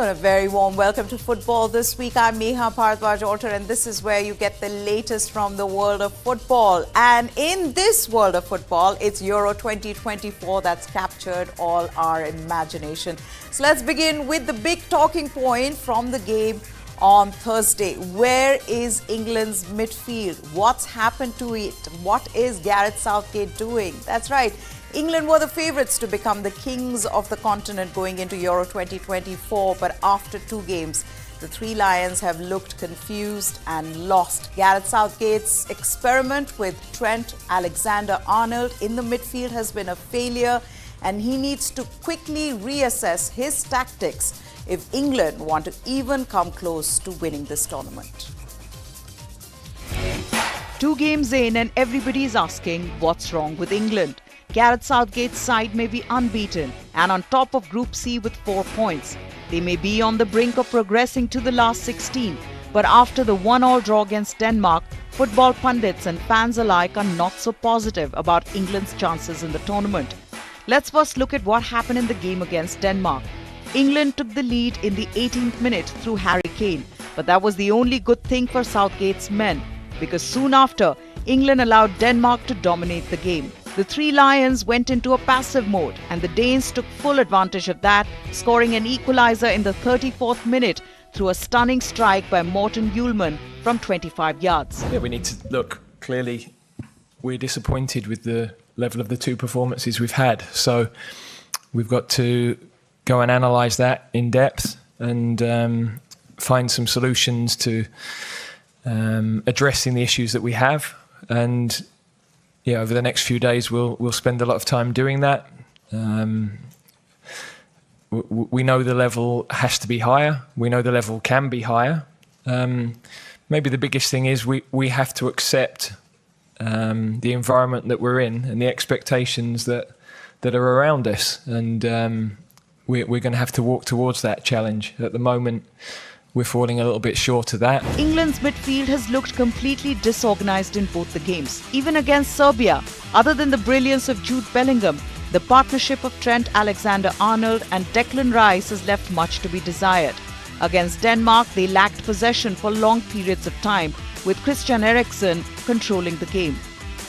A very warm welcome to Football This Week. I'm Neha Bharadwaj-Alter, and this is where you get the latest from the world of football. And in this world of football, it's Euro 2024 that's captured all our imagination. So let's begin with the big talking point from the game on Thursday. Where is England's midfield? What's happened to it? What is Gareth Southgate doing? That's right. England were the favourites to become the kings of the continent going into Euro 2024, but after two games, the Three Lions have looked confused and lost. Gareth Southgate's experiment with Trent Alexander-Arnold in the midfield has been a failure, and he needs to quickly reassess his tactics if England want to even come close to winning this tournament. 2 games in and everybody's asking what's wrong with England. Gareth Southgate's side may be unbeaten and on top of Group C with 4 points. They may be on the brink of progressing to the last 16, but after the 1-1 draw against Denmark, football pundits and fans alike are not so positive about England's chances in the tournament. Let's first look at what happened in the game against Denmark. England took the lead in the 18th minute through Harry Kane, but that was the only good thing for Southgate's men, because soon after, England allowed Denmark to dominate the game. The Three Lions went into a passive mode and the Danes took full advantage of that, scoring an equaliser in the 34th minute through a stunning strike by Morten Hjulmand from 25 yards. Yeah, we need to look. Clearly, we're disappointed with the level of the 2 performances we've had. So we've got to go and analyse that in depth and find some solutions to addressing the issues that we have. And yeah, over the next few days, we'll spend a lot of time doing that. We know the level has to be higher. We know the level can be higher. Maybe the biggest thing is we have to accept the environment that we're in and the expectations that are around us. And we're going to have to walk towards that challenge. At the moment, we're falling a little bit short of that. England's midfield has looked completely disorganised in both the games. Even against Serbia, other than the brilliance of Jude Bellingham, the partnership of Trent Alexander-Arnold and Declan Rice has left much to be desired. Against Denmark, they lacked possession for long periods of time, with Christian Eriksen controlling the game.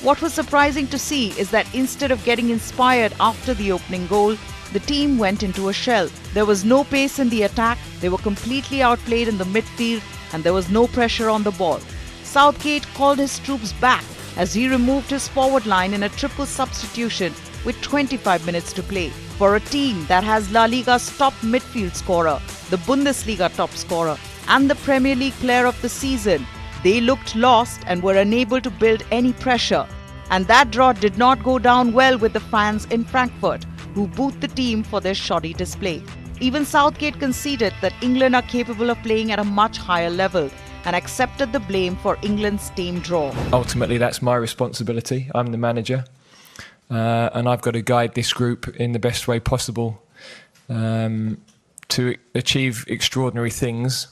What was surprising to see is that instead of getting inspired after the opening goal, the team went into a shell. There was no pace in the attack, they were completely outplayed in the midfield, and there was no pressure on the ball. Southgate called his troops back as he removed his forward line in a triple substitution with 25 minutes to play. For a team that has La Liga's top midfield scorer, the Bundesliga top scorer, and the Premier League player of the season, they looked lost and were unable to build any pressure. And that draw did not go down well with the fans in Frankfurt, who booed the team for their shoddy display. Even Southgate conceded that England are capable of playing at a much higher level and accepted the blame for England's tame draw. Ultimately, that's my responsibility. I'm the manager, and I've got to guide this group in the best way possible to achieve extraordinary things.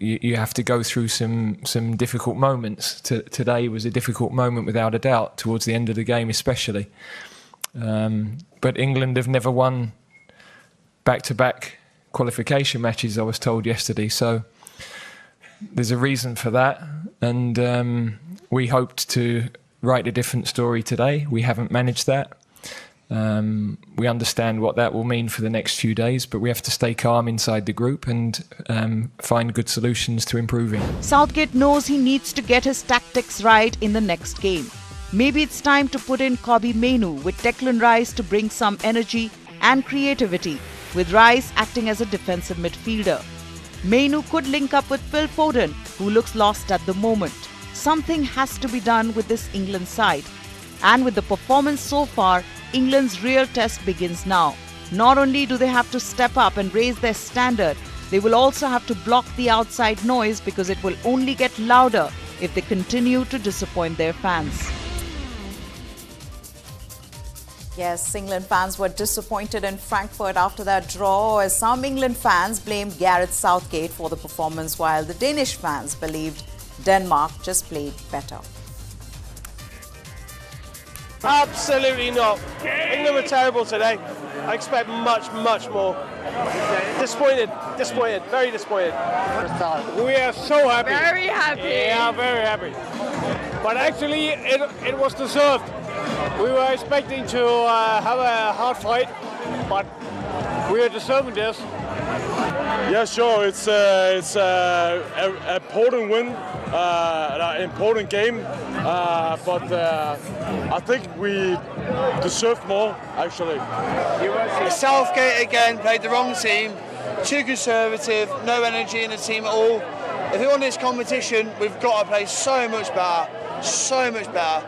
You have to go through some difficult moments. Today was a difficult moment without a doubt, towards the end of the game especially. But England have never won back-to-back qualification matches, I was told yesterday. So there's a reason for that. And we hoped to write a different story today. We haven't managed that. We understand what that will mean for the next few days, but we have to stay calm inside the group and find good solutions to improving. Southgate knows he needs to get his tactics right in the next game. Maybe it's time to put in Kobbie Mainoo with Declan Rice to bring some energy and creativity, with Rice acting as a defensive midfielder. Mainoo could link up with Phil Foden, who looks lost at the moment. Something has to be done with this England side. And with the performance so far, England's real test begins now. Not only do they have to step up and raise their standard, they will also have to block the outside noise, because it will only get louder if they continue to disappoint their fans. Yes, England fans were disappointed in Frankfurt after that draw, as some England fans blamed Gareth Southgate for the performance, while the Danish fans believed Denmark just played better. Absolutely not. England were terrible today. I expect much, much more. Disappointed, very disappointed. We are so happy. Very happy. Yeah, very happy. But actually, it was deserved. We were expecting to have a hard fight, but we are deserving this. Yeah, sure. It's an important win, an important game, but I think we deserve more, actually. Southgate again played the wrong team, too conservative, no energy in the team at all. If we want this competition, we've got to play so much better, so much better.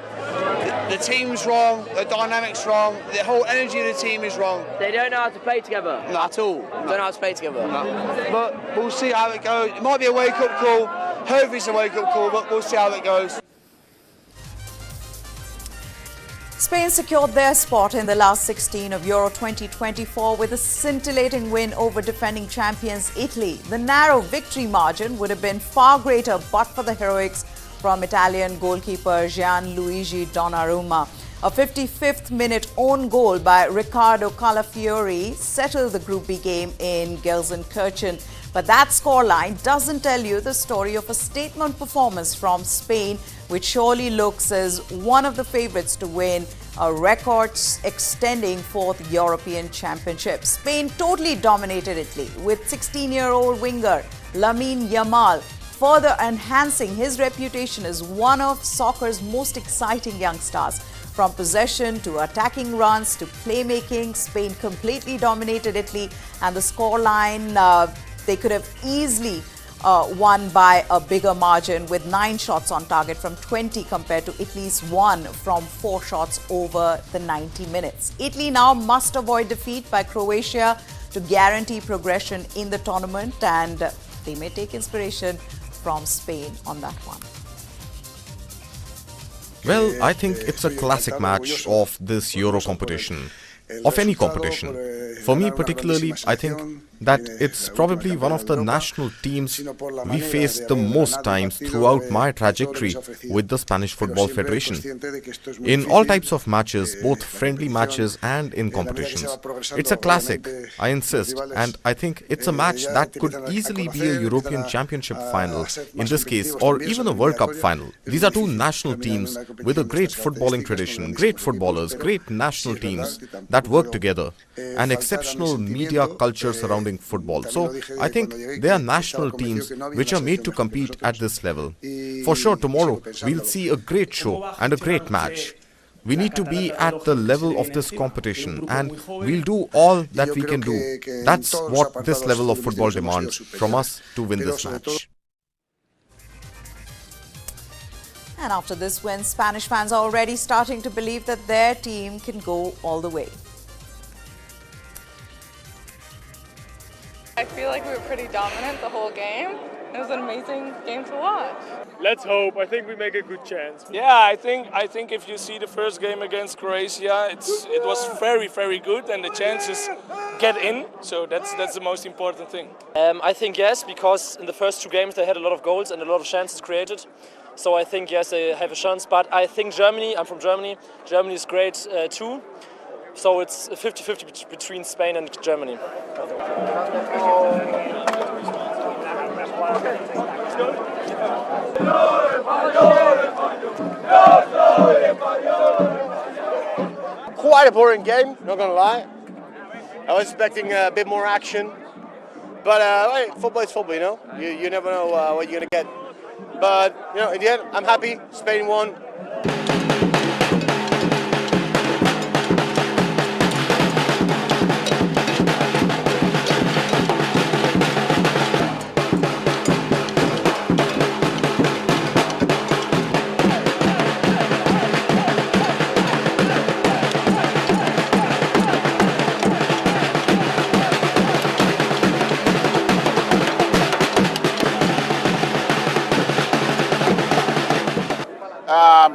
The team's wrong, the dynamic's wrong, the whole energy of the team is wrong. They don't know how to play together. Not at all. Don't know how to play together. No. But we'll see how it goes. It might be a wake-up call. Hopefully it's a wake-up call, but we'll see how it goes. Spain secured their spot in the last 16 of Euro 2024 with a scintillating win over defending champions Italy. The narrow victory margin would have been far greater but for the heroics from Italian goalkeeper Gianluigi Donnarumma. A 55th minute own goal by Riccardo Calafiori settled the Group B game in Gelsenkirchen. But that scoreline doesn't tell you the story of a statement performance from Spain, which surely looks as one of the favourites to win a record-extending fourth European Championship. Spain totally dominated Italy with 16-year-old winger Lamine Yamal, further enhancing his reputation as one of soccer's most exciting young stars. From possession to attacking runs to playmaking, Spain completely dominated Italy, and the scoreline they could have easily won by a bigger margin with 9 shots on target from 20 compared to Italy's 1 from 4 shots over the 90 minutes. Italy now must avoid defeat by Croatia to guarantee progression in the tournament, and they may take inspiration from Spain on that one. Well, I think it's a classic match of this Euro competition, of any competition. For me particularly, I think that it's probably one of the national teams we faced the most times throughout my trajectory with the Spanish Football Federation. In all types of matches, both friendly matches and in competitions. It's a classic, I insist, and I think it's a match that could easily be a European Championship final, in this case, or even a World Cup final. These are two national teams with a great footballing tradition, great footballers, great national teams that work together, and exceptional media culture surrounding football. So I think they are national teams which are made to compete at this level. For sure, tomorrow we'll see a great show and a great match. We need to be at the level of this competition, and we'll do all that we can do. That's what this level of football demands from us to win this match. And after this win, Spanish fans are already starting to believe that their team can go all the way. I feel like we were pretty dominant the whole game. It was an amazing game to watch. Let's hope. I think we make a good chance. Yeah, I think if you see the first game against Croatia, it was very, very good, and the chances get in. So that's the most important thing. I think yes, because in the first 2 games they had a lot of goals and a lot of chances created. So I think yes, they have a chance. But I think Germany, I'm from Germany, Germany is great too. So it's 50-50 between Spain and Germany. Quite a boring game, not gonna lie. I was expecting a bit more action, but football is football, you know. You never know what you're gonna get. But you know, in the end, I'm happy. Spain won.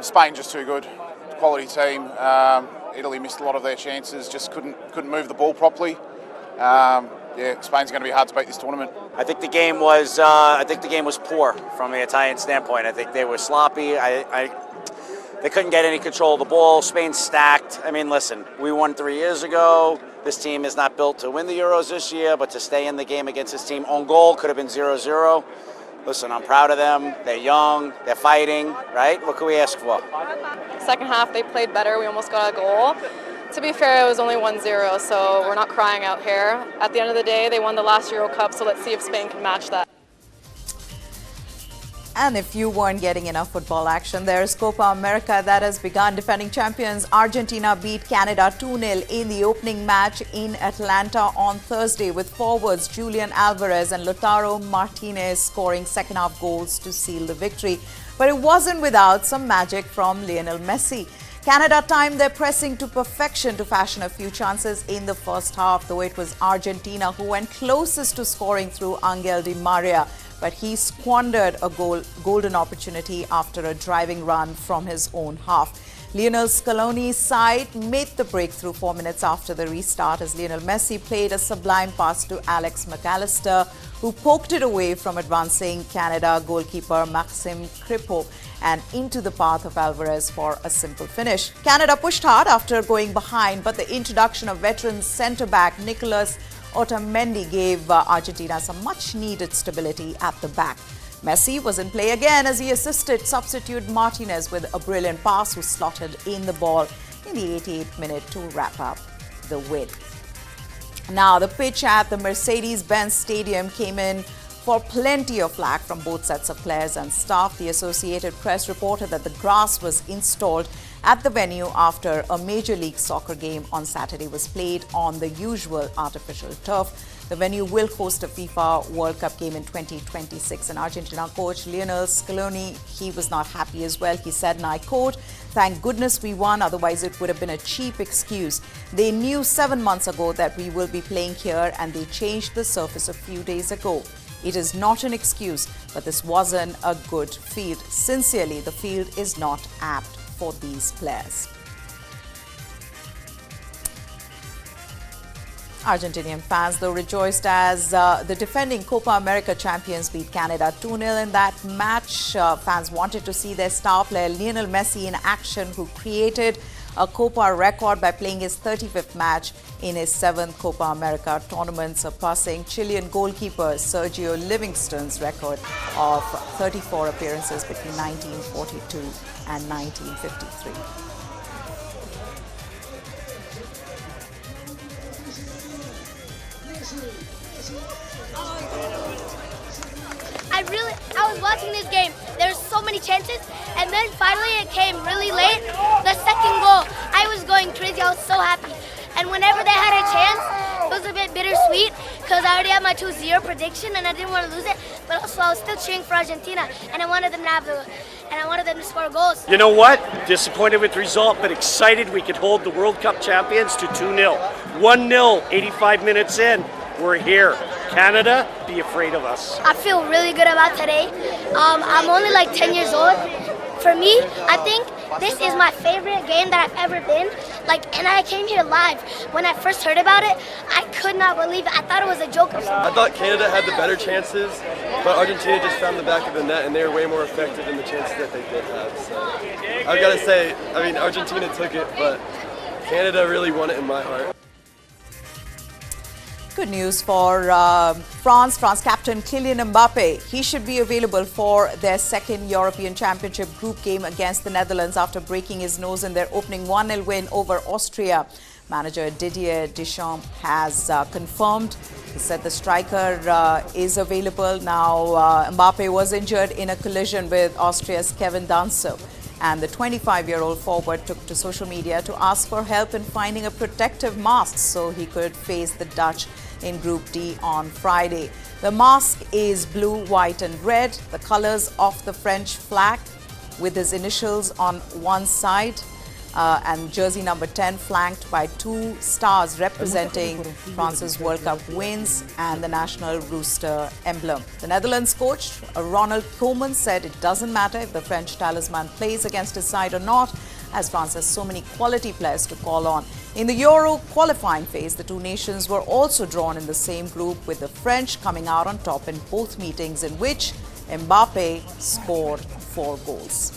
Spain just too good, quality team. Italy missed a lot of their chances, just couldn't move the ball properly. Yeah, Spain's going to be hard to beat this tournament. I think the game was poor from the Italian standpoint. I think they were sloppy. They couldn't get any control of the ball. Spain stacked. I mean, listen, we won 3 years ago. This team is not built to win the Euros this year, but to stay in the game against this team on goal could have been 0-0. Listen, I'm proud of them. They're young. They're fighting, right? What can we ask for? Second half, they played better. We almost got a goal. To be fair, it was only 1-0, so we're not crying out here. At the end of the day, they won the last Euro Cup, so let's see if Spain can match that. And if you weren't getting enough football action, there's Copa America that has begun. Defending champions Argentina beat Canada 2-0 in the opening match in Atlanta on Thursday, with forwards Julian Alvarez and Lautaro Martinez scoring second-half goals to seal the victory. But it wasn't without some magic from Lionel Messi. Canada timed their pressing to perfection to fashion a few chances in the first half, though it was Argentina who went closest to scoring through Angel Di Maria. But he squandered a golden opportunity after a driving run from his own half. Lionel Scaloni's side made the breakthrough 4 minutes after the restart as Lionel Messi played a sublime pass to Alex McAllister, who poked it away from advancing Canada goalkeeper Maxime Crépeau and into the path of Alvarez for a simple finish. Canada pushed hard after going behind, but the introduction of veteran centre-back Nicolas Otamendi gave Argentina some much-needed stability at the back. Messi was in play again as he assisted substitute Martinez with a brilliant pass, who slotted in the ball in the 88th minute to wrap up the win. Now, the pitch at the Mercedes-Benz Stadium came in for plenty of flack from both sets of players and staff. The Associated Press reported that the grass was installed at the venue after a Major League Soccer game on Saturday was played on the usual artificial turf. The venue will host a FIFA World Cup game in 2026. And Argentina coach Lionel Scaloni, he was not happy as well. He said, and I quote, "Thank goodness we won, otherwise it would have been a cheap excuse. They knew 7 months ago that we will be playing here and they changed the surface a few days ago. It is not an excuse, but this wasn't a good field. Sincerely, the field is not apt for these players." Argentinian fans, though, rejoiced as the defending Copa America champions beat Canada 2-0 in that match. Fans wanted to see their star player Lionel Messi in action, who created a Copa record by playing his 35th match in his 7th Copa America tournament, surpassing Chilean goalkeeper Sergio Livingston's record of 34 appearances between 1942 and 1953. I was watching this game. There's so many chances, and then finally it came really late. The second goal, I was going crazy. I was so happy. And whenever they had a chance, it was a bit bittersweet because I already had my 2-0 prediction and I didn't want to lose it. But also I was still cheering for Argentina, and I wanted them to score goals. You know what? Disappointed with the result, but excited we could hold the World Cup champions to 2-0. 1-0, 85 minutes in. We're here. Canada, be afraid of us. I feel really good about today. I'm only like 10 years old. For me, I think this is my favorite game that I've ever been. And I came here live. When I first heard about it, I could not believe it. I thought it was a joke or something. I thought Canada had the better chances, but Argentina just found the back of the net, and they were way more effective in the chances that they did have. So I've got to say, Argentina took it, but Canada really won it in my heart. Good news for France. France captain Kylian Mbappe. He should be available for their second European Championship group game against the Netherlands after breaking his nose in their opening 1-0 win over Austria. Manager Didier Deschamps has confirmed. He said the striker is available. Now, Mbappe was injured in a collision with Austria's Kevin Danso. And the 25-year-old forward took to social media to ask for help in finding a protective mask so he could face the Dutch in Group D on Friday. The mask is blue, white and red, the colors of the French flag, with his initials on one side, and jersey number 10 flanked by 2 stars representing France's World Cup wins and the national rooster emblem. The Netherlands coach Ronald Koeman said it doesn't matter if the French talisman plays against his side or not, as France has so many quality players to call on. In the Euro qualifying phase, the two nations were also drawn in the same group, with the French coming out on top in both meetings, in which Mbappe scored 4 goals.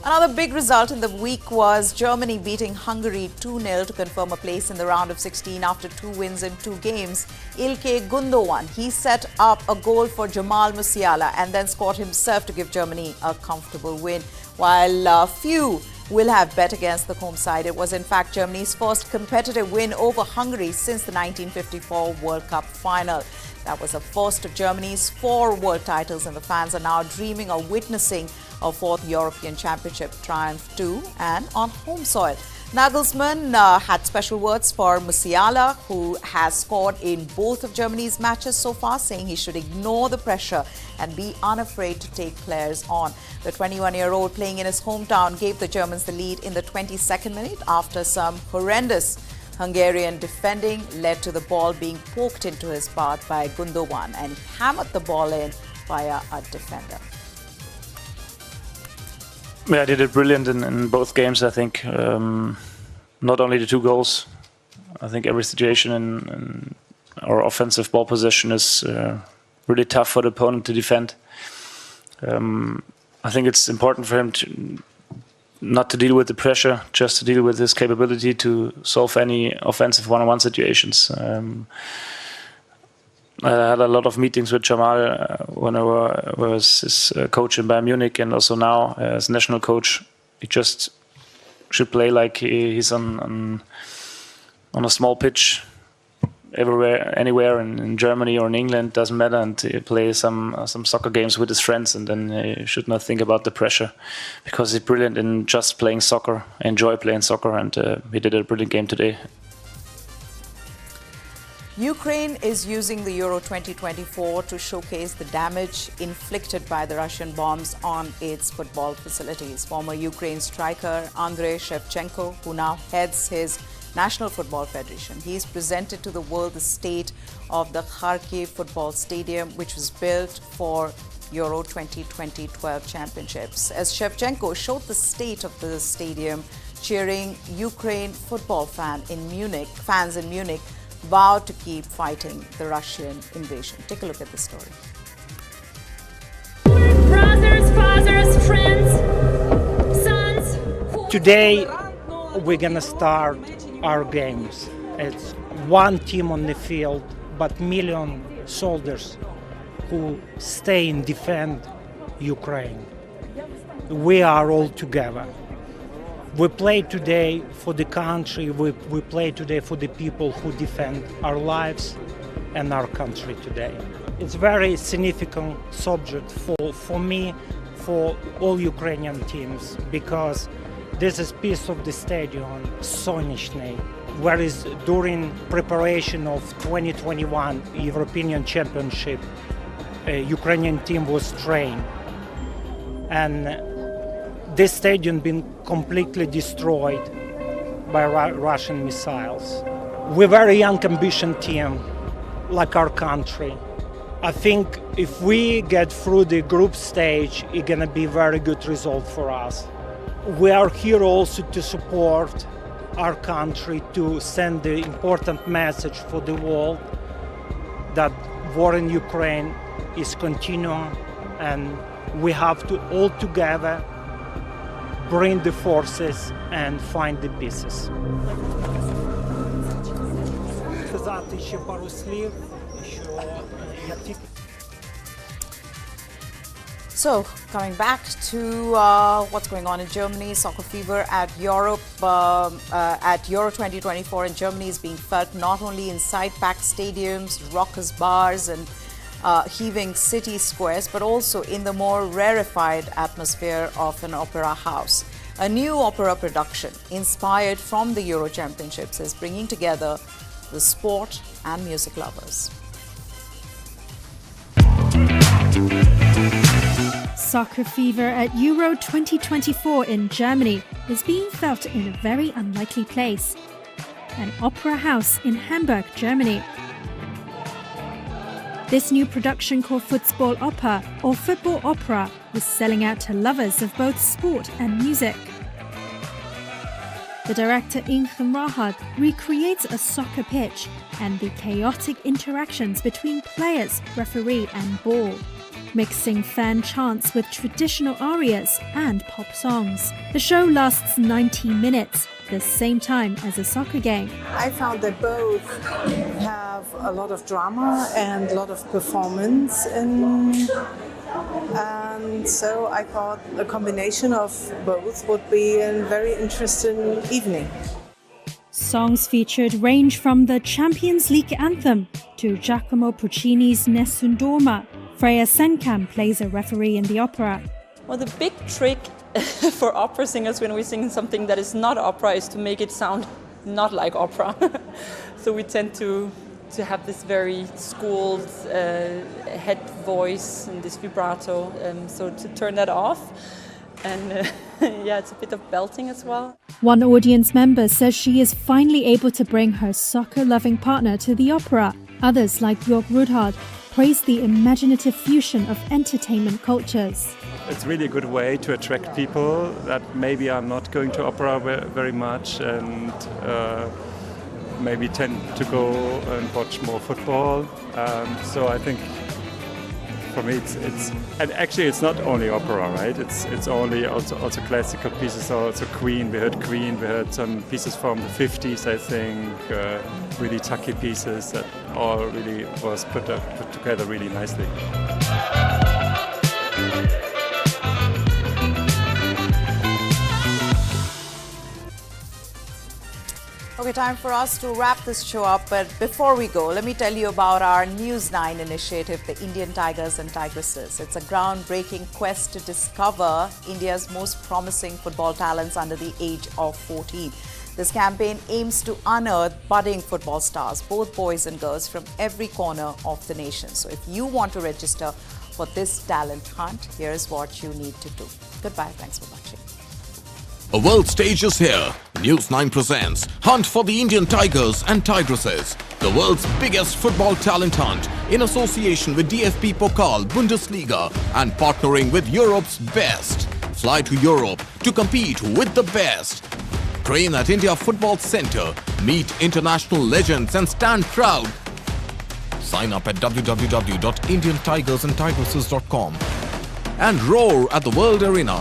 Another big result in the week was Germany beating Hungary 2-0 to confirm a place in the round of 16 after 2 wins in 2 games. Ilkay Gundogan, he set up a goal for Jamal Musiala and then scored himself to give Germany a comfortable win. While few will have bet against the home side, it was in fact Germany's first competitive win over Hungary since the 1954 World Cup final. That was the first of Germany's 4 world titles, and the fans are now dreaming of witnessing a 4th European Championship triumph too, and on home soil. Nagelsmann had special words for Musiala, who has scored in both of Germany's matches so far, saying he should ignore the pressure and be unafraid to take players on. The 21-year-old, playing in his hometown, gave the Germans the lead in the 22nd minute after some horrendous Hungarian defending led to the ball being poked into his path by Gundogan, and he hammered the ball in via a defender. Yeah, they did brilliant in both games, I think. Not only the 2 goals, I think every situation in our offensive ball possession is really tough for the opponent to defend. I think it's important for him to not to deal with the pressure, just to deal with his capability to solve any offensive one-on-one situations. I had a lot of meetings with Jamal when I was his coach in Bayern Munich, and also now as national coach. He just should play like he's on a small pitch everywhere, anywhere in Germany or in England, doesn't matter, and play some soccer games with his friends, and then he should not think about the pressure, because he's brilliant in just playing soccer, enjoy playing soccer, and he did a brilliant game today. Ukraine is using the Euro 2024 to showcase the damage inflicted by the Russian bombs on its football facilities. Former Ukraine striker Andrei Shevchenko, who now heads his National Football Federation, he's presented to the world the state of the Kharkiv football stadium, which was built for Euro 2012 championships. As Shevchenko showed the state of the stadium, cheering Ukraine football fans in Munich vowed to keep fighting the Russian invasion. Take a look at this story. Brothers, fathers, friends, sons. Today we're gonna start our games. It's one team on the field, but million soldiers who stay and defend Ukraine. We are all together. We play today for the country, we play today for the people who defend our lives and our country today. It's a very significant subject for me, for all Ukrainian teams, because this is piece of the stadium, Sonishny, whereas during preparation of 2021 European Championship, Ukrainian team was trained. And this stadium been completely destroyed by Russian missiles. We're a very young, ambitious team, like our country. I think if we get through the group stage, it's gonna be a very good result for us. We are here also to support our country, to send the important message for the world that war in Ukraine is continuing, and we have to all together bring the forces and find the pieces. So, coming back to what's going on in Germany, soccer fever at Europe, at Euro 2024 in Germany is being felt not only inside packed stadiums, raucous bars and heaving city squares, but also in the more rarefied atmosphere of an opera house. A new opera production inspired from the Euro Championships is bringing together the sport and music lovers. Soccer fever at Euro 2024 in Germany is being felt in a very unlikely place, an opera house in Hamburg, Germany. This new production called Fußball Oper, or Football Opera, was selling out to lovers of both sport and music. The director Ingham Rahad recreates a soccer pitch and the chaotic interactions between players, referee and ball. mixing fan chants with traditional arias and pop songs. The show lasts 90 minutes, the same time as a soccer game. I found that both have a lot of drama and a lot of performance and so I thought a combination of both would be a very interesting evening. Songs featured range from the Champions League anthem to Giacomo Puccini's Nessun Dorma. Freya Senkamp plays a referee in the opera. Well, the big trick for opera singers when we sing something that is not opera is to make it sound not like opera. So we tend to have this very schooled head voice and this vibrato, so to turn that off. And yeah, it's a bit of belting as well. One audience member says she is finally able to bring her soccer-loving partner to the opera. Others, like Jörg Rudhard, praise the imaginative fusion of entertainment cultures. It's really a good way to attract people that maybe are not going to opera very much and maybe tend to go and watch more football. So I think for me and actually it's not only opera, right? It's only also classical pieces. Also Queen, we heard some pieces from the 50s, I think, really tacky pieces that all really was put together really nicely. Okay, time for us to wrap this show up. But before we go, let me tell you about our News 9 initiative, the Indian Tigers and Tigresses. It's a groundbreaking quest to discover India's most promising football talents under the age of 14. This campaign aims to unearth budding football stars, both boys and girls, from every corner of the nation. So if you want to register for this talent hunt, here's what you need to do. Goodbye. Thanks for watching. A world stage is here. News 9 presents Hunt for the Indian Tigers and Tigresses, the world's biggest football talent hunt in association with DFB Pokal Bundesliga and partnering with Europe's best. Fly to Europe to compete with the best. Train at India Football Centre, meet international legends and stand proud. Sign up at www.indiantigersandtigresses.com and roar at the World Arena.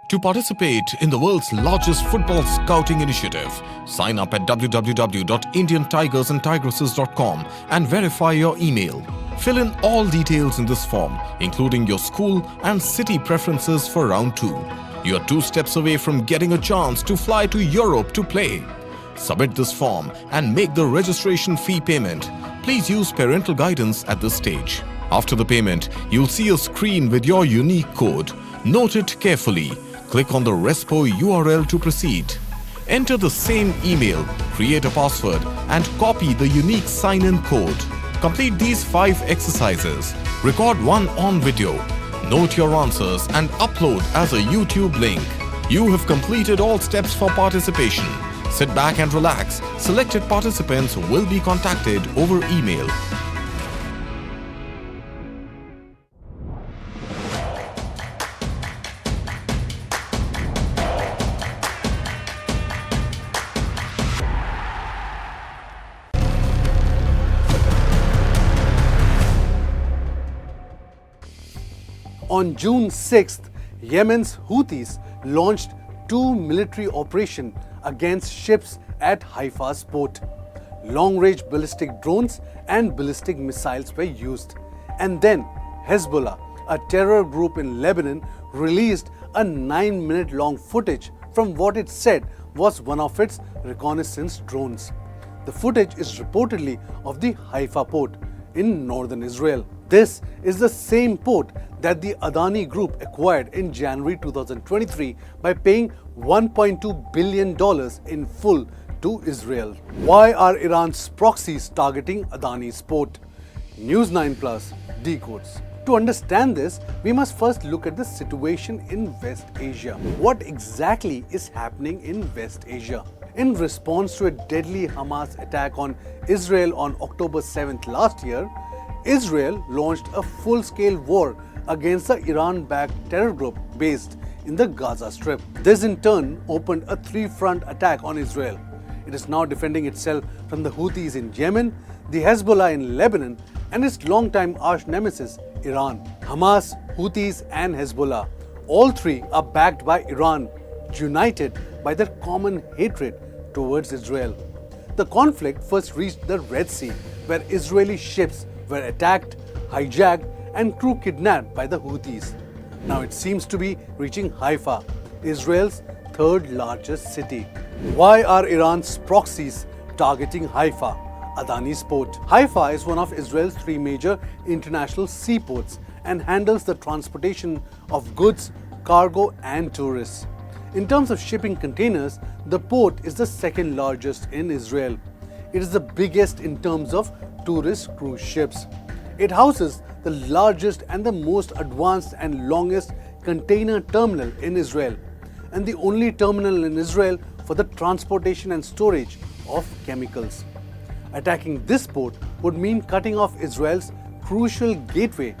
To participate in the world's largest football scouting initiative, sign up at www.indiantigersandtigresses.com and verify your email. Fill in all details in this form, including your school and city preferences for round 2. You are 2 steps away from getting a chance to fly to Europe to play. Submit this form and make the registration fee payment. Please use parental guidance at this stage. After the payment, you'll see a screen with your unique code. Note it carefully. Click on the Respo URL to proceed. Enter the same email, create a password, and copy the unique sign-in code. Complete these 5 exercises. Record one on video. Note your answers and upload as a YouTube link. You have completed all steps for participation. Sit back and relax. Selected participants will be contacted over email. On June 6th, Yemen's Houthis launched 2 military operations against ships at Haifa's port. Long-range ballistic drones and ballistic missiles were used. And then Hezbollah, a terror group in Lebanon, released a 9-minute-long footage from what it said was one of its reconnaissance drones. The footage is reportedly of the Haifa port in northern Israel. This is the same port that the Adani Group acquired in January 2023 by paying $1.2 billion in full to Israel. Why are Iran's proxies targeting Adani's port? News 9 Plus decodes. To understand this, we must first look at the situation in West Asia. What exactly is happening in West Asia? In response to a deadly Hamas attack on Israel on October 7th last year, Israel launched a full-scale war against the Iran-backed terror group based in the Gaza Strip. This in turn opened a 3-front attack on Israel. It is now defending itself from the Houthis in Yemen, the Hezbollah in Lebanon, and its longtime arch nemesis, Iran. Hamas, Houthis and Hezbollah, all three are backed by Iran, united by their common hatred towards Israel. The conflict first reached the Red Sea, where Israeli ships were attacked, hijacked and crew kidnapped by the Houthis. Now it seems to be reaching Haifa, Israel's third largest city. Why are Iran's proxies targeting Haifa, Adani's port? Haifa is one of Israel's three major international seaports and handles the transportation of goods, cargo and tourists. In terms of shipping containers, the port is the second largest in Israel. It is the biggest in terms of tourist cruise ships. It houses the largest and the most advanced and longest container terminal in Israel, and the only terminal in Israel for the transportation and storage of chemicals. Attacking this port would mean cutting off Israel's crucial gateway